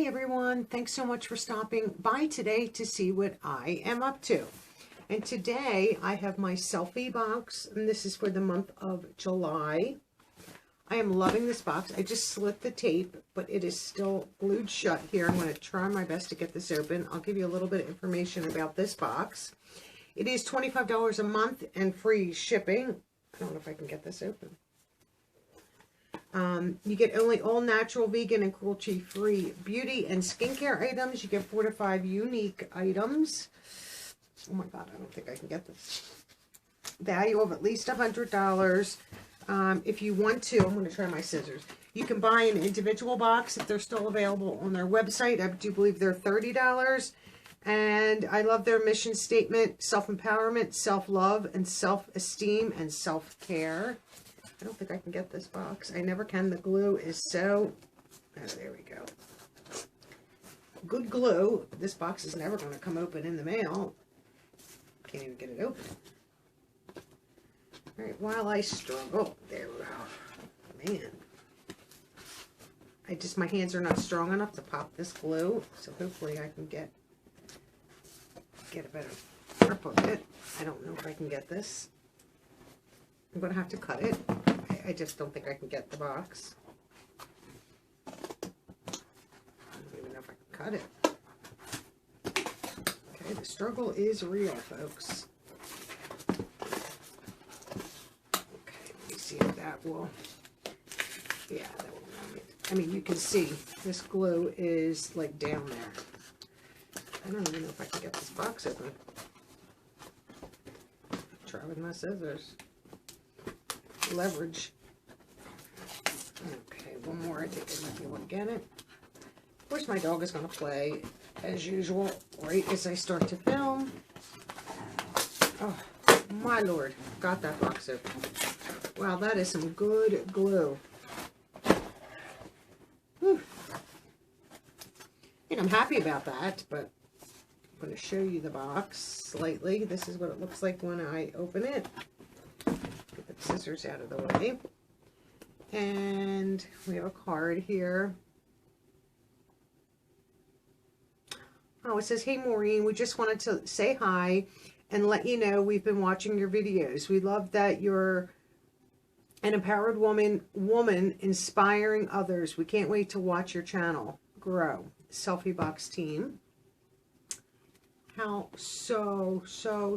Hi everyone, thanks so much for stopping by today to see what I am up to. And today I have my selfie box, and this is for the month of July. I am loving this box. I just slit the tape, but it is still glued shut here. I'm going to try my best to get this open. I'll give you a little bit of information about this box. It is $25 a month and free shipping. I don't know if I can get this open. You get only all natural, vegan, and cruelty-free beauty and skincare items. You get 4 to 5 unique items. Oh my God, I don't think I can get this. Value of at least $100. If you want to, I'm going to try my scissors. You can buy an individual box if they're still available on their website. I do believe they're $30. And I love their mission statement: self-empowerment, self-love, and self-esteem, and self-care. I don't think I can get this box. I never can. The glue is so... Oh, there we go. Good glue. This box is never going to come open in the mail. Can't even get it open. All right, while I struggle. There we go. Man. My hands are not strong enough to pop this glue. So hopefully I can get a better grip of it. I don't know if I can get this. I'm going to have to cut it. I just don't think I can get the box. I don't even know if I can cut it. Okay, the struggle is real, folks. Okay, let me see if that will... Yeah, that will not it. I mean, you can see this glue is like down there. I don't even know if I can get this box open. Try with my scissors. Leverage. Okay, one more. I think I might be able to get it. Of course, my dog is going to play as usual right as I start to film. Oh, my Lord. Got that box open. Wow, that is some good glue. Whew. And I'm happy about that, but I'm going to show you the box slightly. This is what it looks like when I open it. Get the scissors out of the way. And we have a card here. Oh, it says, "Hey Maureen, we just wanted to say hi and let you know we've been watching your videos. We love that you're an empowered woman inspiring others. We can't wait to watch your channel grow. Selfie box team." How so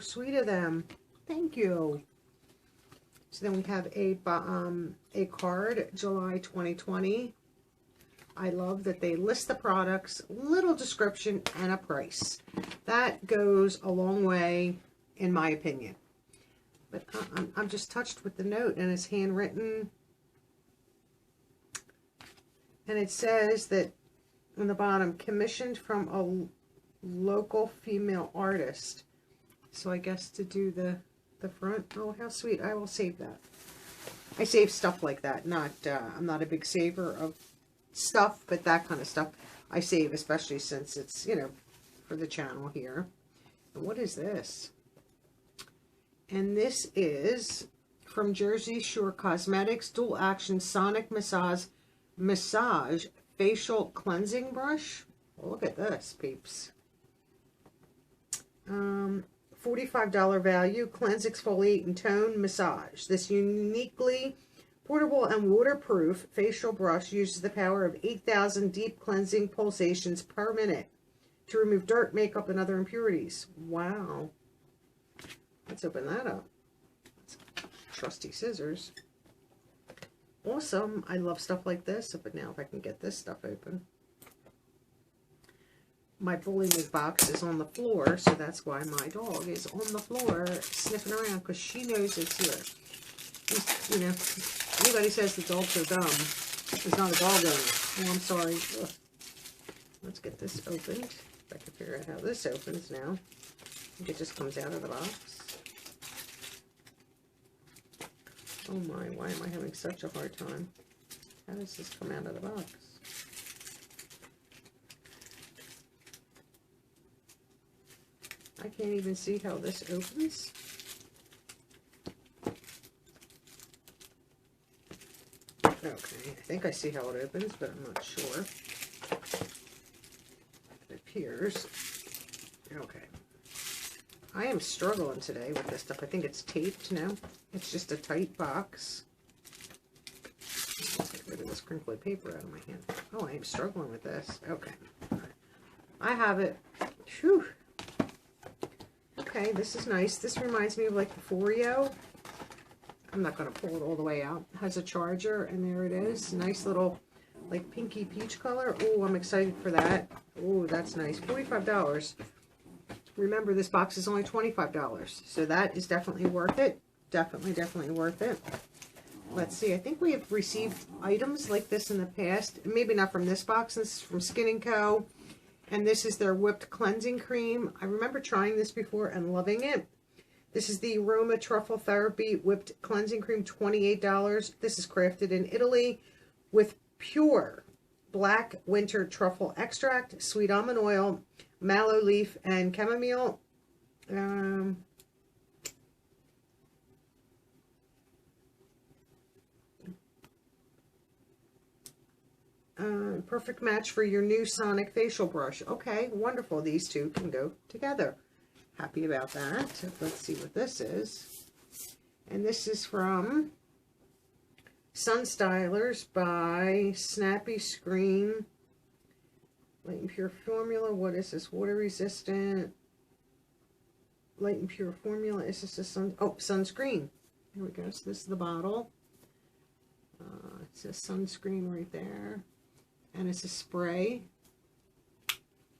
sweet of them. Thank you. So then we have a card, July 2020. I love that they list the products, little description, and a price. That goes a long way, in my opinion. But I'm just touched with the note, and it's handwritten. And it says that on the bottom, commissioned from a local female artist. So I guess to do the front. Oh, how sweet. I will save that. I save stuff like that. I'm not a big saver of stuff, but that kind of stuff I save, especially since it's, you know, for the channel here. And what is this? And this is from Jersey Shore Cosmetics, Dual Action Sonic Massage Facial Cleansing Brush. Oh, look at this, peeps. $45 value, cleanse, exfoliate, and tone massage. This uniquely portable and waterproof facial brush uses the power of 8,000 deep cleansing pulsations per minute to remove dirt, makeup, and other impurities. Wow. Let's open that up. Trusty scissors. Awesome. I love stuff like this, but now if I can get this stuff open. My bully box is on the floor, so that's why my dog is on the floor sniffing around, because she knows it's here. You know, anybody says the dogs are dumb is not a dog owner. Oh, I'm sorry. Ugh. Let's get this opened. If I can figure out how this opens now. I think it just comes out of the box. Oh my, why am I having such a hard time? How does this come out of the box? I can't even see how this opens. Okay, I think I see how it opens, but I'm not sure. appears. Okay. I am struggling today with this stuff. I think it's taped now. It's just a tight box. Let's get rid of this crinkly paper out of my hand. Oh, I am struggling with this. Okay. I have it. Whew. Okay, this is nice. This reminds me of like the Foreo. I'm not going to pull it all the way out. It has a charger, and there it is. Nice little, like, pinky peach color. Oh, I'm excited for that. Oh, that's nice. $45. Remember, this box is only $25. So that is definitely worth it. Definitely worth it. Let's see. I think we have received items like this in the past. Maybe not from this box. This is from Skin & Co. And this is their whipped cleansing cream. I remember trying this before and loving it. This is the Aroma Truffle Therapy Whipped Cleansing Cream, $28. This is crafted in Italy with pure black winter truffle extract, sweet almond oil, mallow leaf, and chamomile. Perfect match for your new Sonic facial brush. Okay, wonderful. These two can go together. Happy about that. Let's see what this is. And this is from Sun Stylers by Snappy Screen. Light and Pure Formula. What is this? Water resistant. Light and Pure Formula. Is this a sunscreen? Here we go. So this is the bottle. It says sunscreen right there. And it's a spray.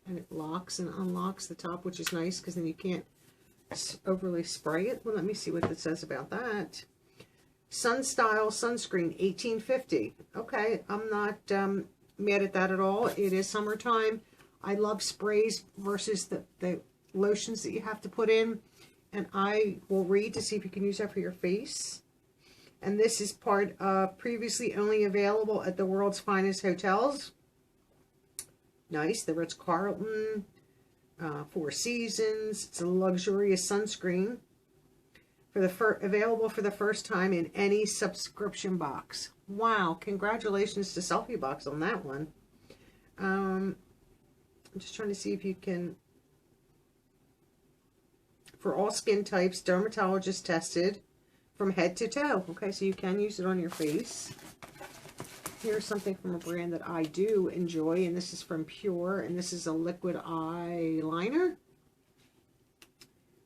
And it locks and unlocks the top, which is nice because then you can't overly spray it. Well, let me see what it says about that. Sun Style Sunscreen, $18.50. Okay, I'm not mad at that at all. It is summertime. I love sprays versus the lotions that you have to put in. And I will read to see if you can use that for your face. And this is part of previously only available at the world's finest hotels. Nice. The Ritz-Carlton, Four Seasons. It's a luxurious sunscreen. Available for the first time in any subscription box. Wow. Congratulations to Selfie Box on that one. I'm just trying to see if you can... For all skin types, dermatologist tested. From head to toe. Okay, so you can use it on your face. Here's something from a brand that I do enjoy, and this is from Pure, and this is a liquid eyeliner.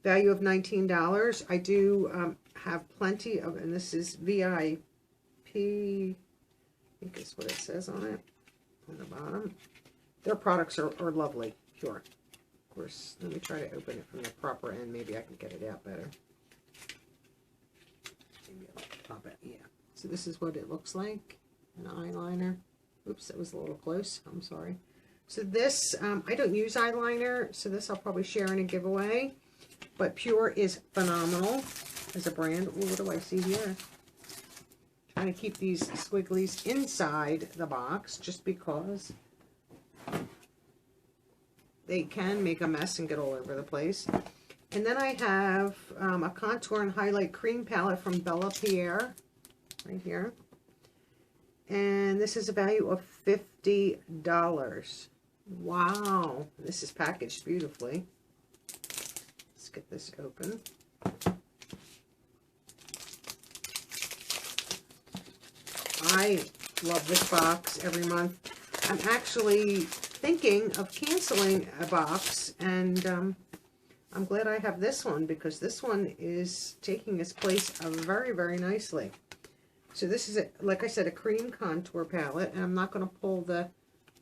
Value of $19. I do have plenty of, and this is VIP. I think that's what it says on it, on the bottom. Their products are lovely, Pure. Of course, let me try to open it from the proper end. Maybe I can get it out better. Pop it. Yeah. So this is what it looks like. An eyeliner. Oops, that was a little close. I'm sorry. So this, I don't use eyeliner, so this I'll probably share in a giveaway. But Pure is phenomenal as a brand. Ooh, what do I see here? Trying to keep these squigglies inside the box just because they can make a mess and get all over the place. And then I have a contour and highlight cream palette from Bella Pierre, right here. And this is a value of $50. Wow, this is packaged beautifully. Let's get this open. I love this box every month. I'm actually thinking of canceling a box, and I'm glad I have this one because this one is taking its place very, very nicely. So this is, like I said, a cream contour palette, and I'm not going to pull the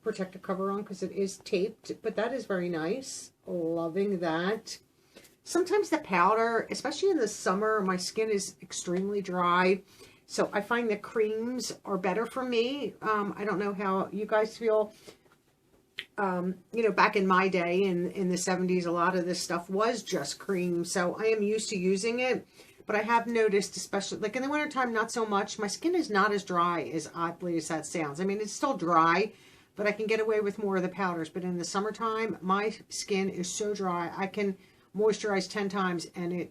protective cover on because it is taped, but that is very nice. Loving that. Sometimes the powder, especially in the summer, my skin is extremely dry, so I find the creams are better for me. I don't know how you guys feel. You know, back in my day, in the 70s, a lot of this stuff was just cream, so I am used to using it. But I have noticed, especially, like in the wintertime, not so much. My skin is not as dry, as oddly as that sounds. I mean, it's still dry, but I can get away with more of the powders. But in the summertime, my skin is so dry, I can moisturize 10 times and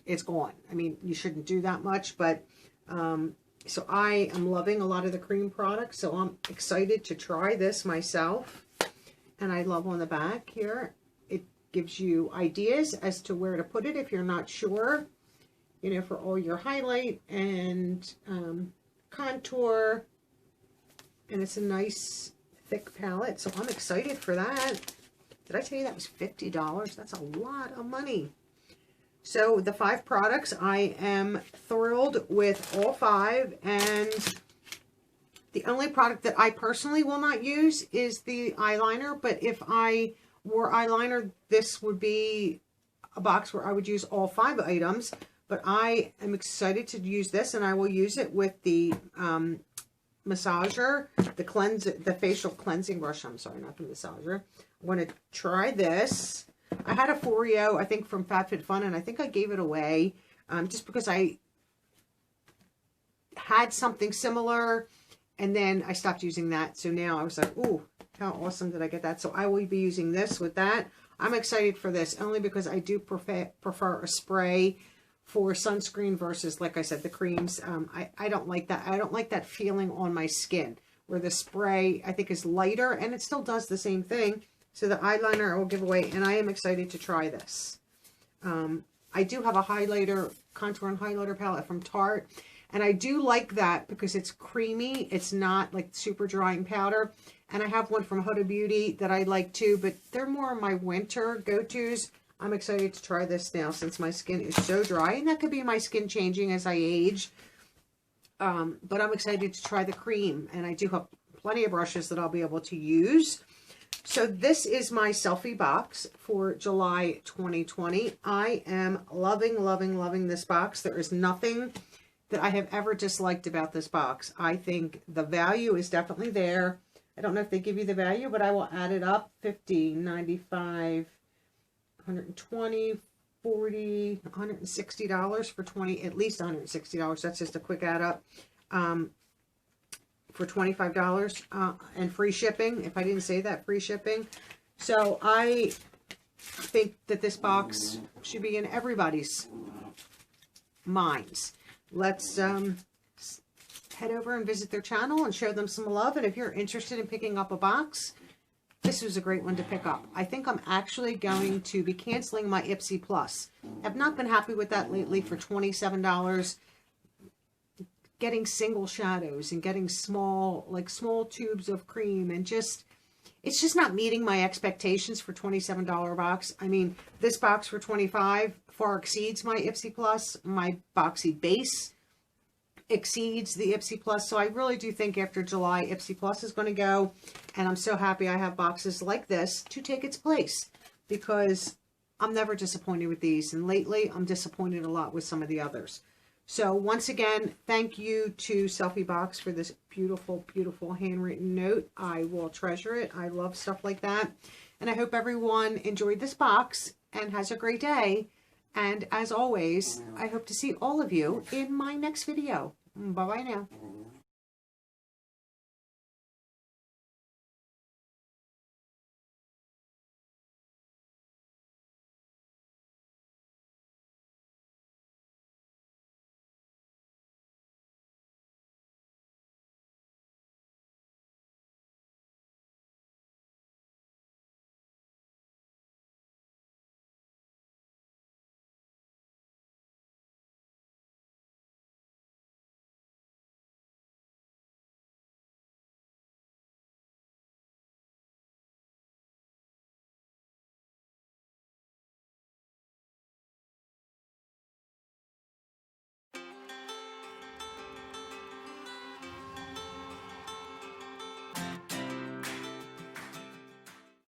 it's gone. I mean, you shouldn't do that much, but so I am loving a lot of the cream products, so I'm excited to try this myself. And I love on the back here, it gives you ideas as to where to put it if you're not sure, you know, for all your highlight and contour. And it's a nice thick palette, so I'm excited for that. Did I tell you that was $50? That's a lot of money. So the 5 products, I am thrilled with all 5, and the only product that I personally will not use is the eyeliner, but if I wore eyeliner, this would be a box where I would use all 5 items, but I am excited to use this, and I will use it with the massager, the facial cleansing brush. I'm sorry, not the massager. I want to try this. I had a Foreo, I think, from FabFitFun, and I think I gave it away just because I had something similar, and then I stopped using that. So now I was like, ooh, how awesome did I get that? So I will be using this with that. I'm excited for this only because I do prefer a spray for sunscreen versus, like I said, the creams. I don't like that. I don't like that feeling on my skin, where the spray, I think, is lighter, and it still does the same thing. So the eyeliner I will give away, and I am excited to try this. I do have a highlighter, contour and highlighter palette from Tarte, and I do like that because it's creamy. It's not like super drying powder. And I have one from Huda Beauty that I like too, but they're more my winter go-tos. I'm excited to try this now since my skin is so dry, and that could be my skin changing as I age. But I'm excited to try the cream, and I do have plenty of brushes that I'll be able to use. So this is my selfie box for July 2020. I am loving, loving, loving this box. There is nothing that I have ever disliked about this box. I think the value is definitely there. I don't know if they give you the value, but I will add it up. $50, $95, $120, $40, $160 for 20, at least $160. That's just a quick add up. For $25 and free shipping. If I didn't say that, free shipping. So I think that this box should be in everybody's minds. Let's head over and visit their channel and show them some love. And if you're interested in picking up a box, this was a great one to pick up. I think I'm actually going to be canceling my Ipsy Plus. I've not been happy with that lately for $27. Getting single shadows and getting small tubes of cream, and it's just not meeting my expectations for $27 box. I mean, this box for $25 far exceeds my Ipsy Plus. My Boxy base exceeds the Ipsy Plus. So I really do think after July, Ipsy Plus is going to go, and I'm so happy I have boxes like this to take its place, because I'm never disappointed with these, and lately I'm disappointed a lot with some of the others. So once again, thank you to Selfie Box for this beautiful, beautiful handwritten note. I will treasure it. I love stuff like that. And I hope everyone enjoyed this box and has a great day. And as always, I hope to see all of you in my next video. Bye-bye now.